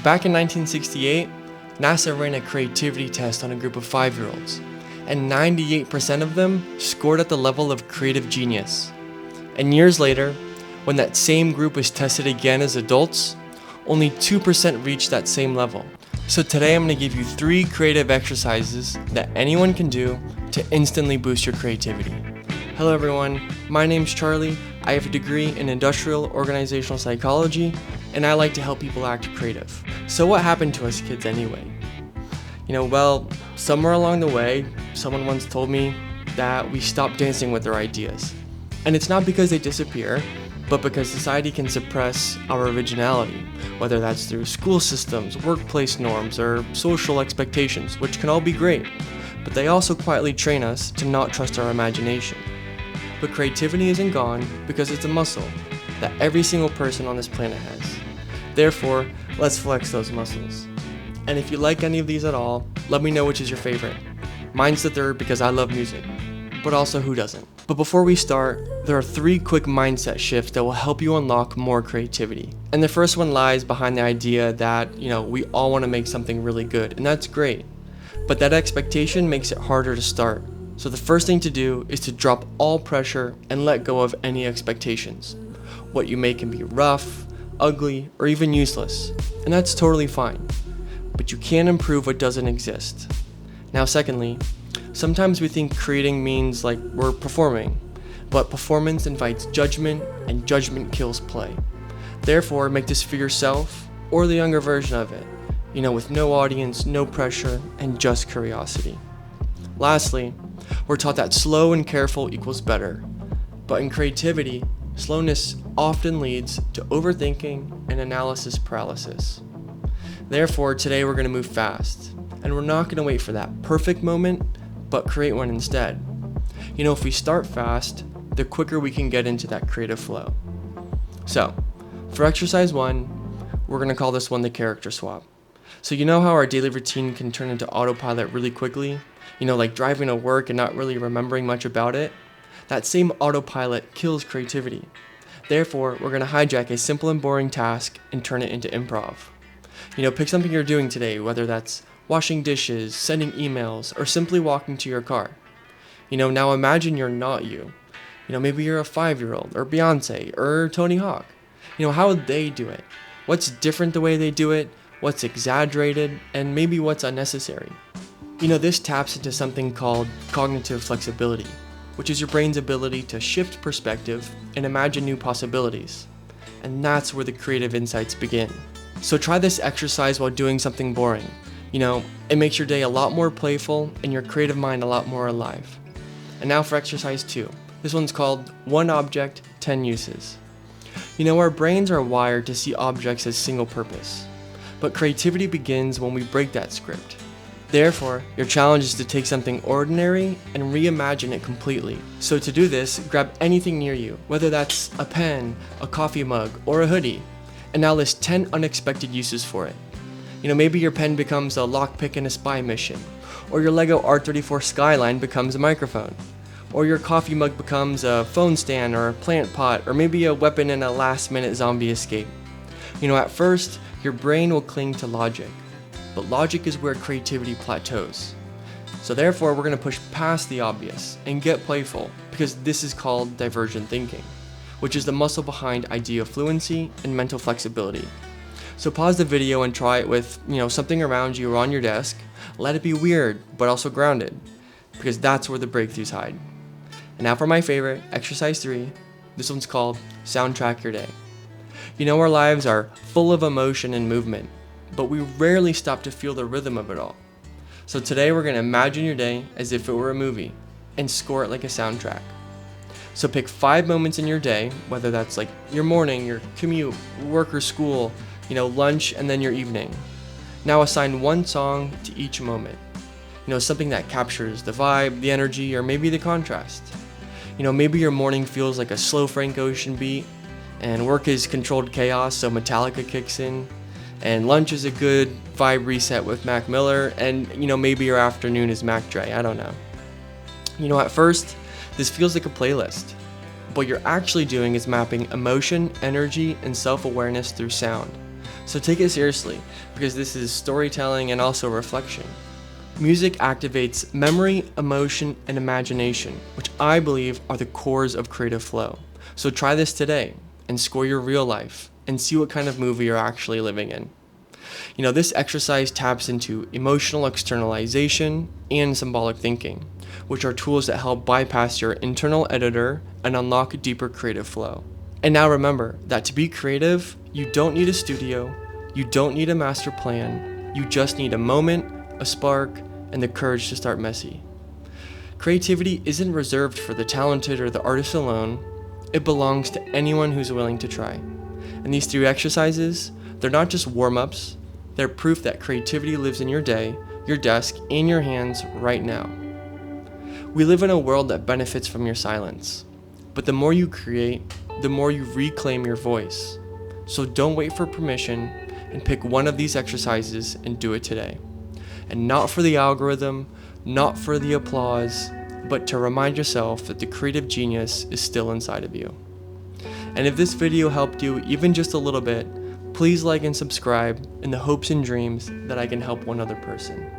back in 1968, NASA ran a creativity test on a group of 5-year-olds, and 98% of them scored at the level of creative genius. And years later, when that same group was tested again as adults, only 2% reached that same level. So today I'm going to give you 3 creative exercises that anyone can do to instantly boost your creativity. Hello everyone, my name's Charlie. I have a degree in industrial organizational psychology, and I like to help people act creative. So what happened to us kids anyway? Well, somewhere along the way, someone once told me that we stopped dancing with our ideas. And it's not because they disappear, but because society can suppress our originality, whether that's through school systems, workplace norms, or social expectations, which can all be great, but they also quietly train us to not trust our imagination. But creativity isn't gone because it's a muscle that every single person on this planet has. Therefore, let's flex those muscles. And if you like any of these at all, let me know which is your favorite. Mine's the third because I love music, but also who doesn't? But before we start, there are 3 quick mindset shifts that will help you unlock more creativity. And the first one lies behind the idea that, we all want to make something really good, and that's great. But that expectation makes it harder to start. So the first thing to do is to drop all pressure and let go of any expectations. What you make can be rough, ugly, or even useless, and that's totally fine. But you can improve what doesn't exist. Now secondly, sometimes we think creating means like we're performing, but performance invites judgment, and judgment kills play. Therefore, make this for yourself or the younger version of it, with no audience, no pressure, and just curiosity. Lastly, we're taught that slow and careful equals better, but in creativity, slowness often leads to overthinking and analysis paralysis. Therefore, today we're going to move fast, and we're not going to wait for that perfect moment, but create one instead. If we start fast, the quicker we can get into that creative flow. So, for exercise 1, we're going to call this one the character swap. So how our daily routine can turn into autopilot really quickly? Like driving to work and not really remembering much about it? That same autopilot kills creativity. Therefore, we're going to hijack a simple and boring task and turn it into improv. Pick something you're doing today, whether that's washing dishes, sending emails, or simply walking to your car. Now imagine you're not you. Maybe you're a 5-year-old, or Beyonce, or Tony Hawk. How would they do it? What's different the way they do it? What's exaggerated? And maybe what's unnecessary? This taps into something called cognitive flexibility, which is your brain's ability to shift perspective and imagine new possibilities. And that's where the creative insights begin. So try this exercise while doing something boring. It makes your day a lot more playful and your creative mind a lot more alive. And now for exercise 2. This one's called 1 object, 10 uses. Our brains are wired to see objects as single purpose, but creativity begins when we break that script. Therefore, your challenge is to take something ordinary and reimagine it completely. So to do this, grab anything near you, whether that's a pen, a coffee mug, or a hoodie, and now list 10 unexpected uses for it. Maybe your pen becomes a lockpick in a spy mission, or your Lego R34 Skyline becomes a microphone, or your coffee mug becomes a phone stand or a plant pot, or maybe a weapon in a last-minute zombie escape. At first, your brain will cling to logic, but logic is where creativity plateaus. So therefore, we're going to push past the obvious and get playful, because this is called divergent thinking, which is the muscle behind idea fluency and mental flexibility. So pause the video and try it with, something around you or on your desk. Let it be weird, but also grounded, because that's where the breakthroughs hide. And now for my favorite, exercise 3. This one's called soundtrack your day. Our lives are full of emotion and movement, but we rarely stop to feel the rhythm of it all. So today we're going to imagine your day as if it were a movie and score it like a soundtrack. So pick 5 moments in your day, whether that's like your morning, your commute, work or school, lunch, and then your evening. Now assign 1 song to each moment. Something that captures the vibe, the energy, or maybe the contrast. Maybe your morning feels like a slow Frank Ocean beat, and work is controlled chaos, so Metallica kicks in, and lunch is a good vibe reset with Mac Miller, and maybe your afternoon is Mac Dre, I don't know. At first, this feels like a playlist, what you're actually doing is mapping emotion, energy, and self-awareness through sound. So take it seriously, because this is storytelling and also reflection. Music activates memory, emotion, and imagination, which I believe are the cores of creative flow. So try this today and score your real life and see what kind of movie you're actually living in. This exercise taps into emotional externalization and symbolic thinking, which are tools that help bypass your internal editor and unlock deeper creative flow. And now remember that to be creative, you don't need a studio, you don't need a master plan, you just need a moment, a spark, and the courage to start messy. Creativity isn't reserved for the talented or the artist alone, it belongs to anyone who's willing to try. And these 3 exercises, they're not just warm-ups, they're proof that creativity lives in your day, your desk, and your hands right now. We live in a world that benefits from your silence, but the more you create, the more you reclaim your voice. So don't wait for permission and pick one of these exercises and do it today. And not for the algorithm, not for the applause, but to remind yourself that the creative genius is still inside of you. And if this video helped you even just a little bit, please like and subscribe in the hopes and dreams that I can help one other person.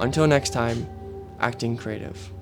Until next time, acting creative.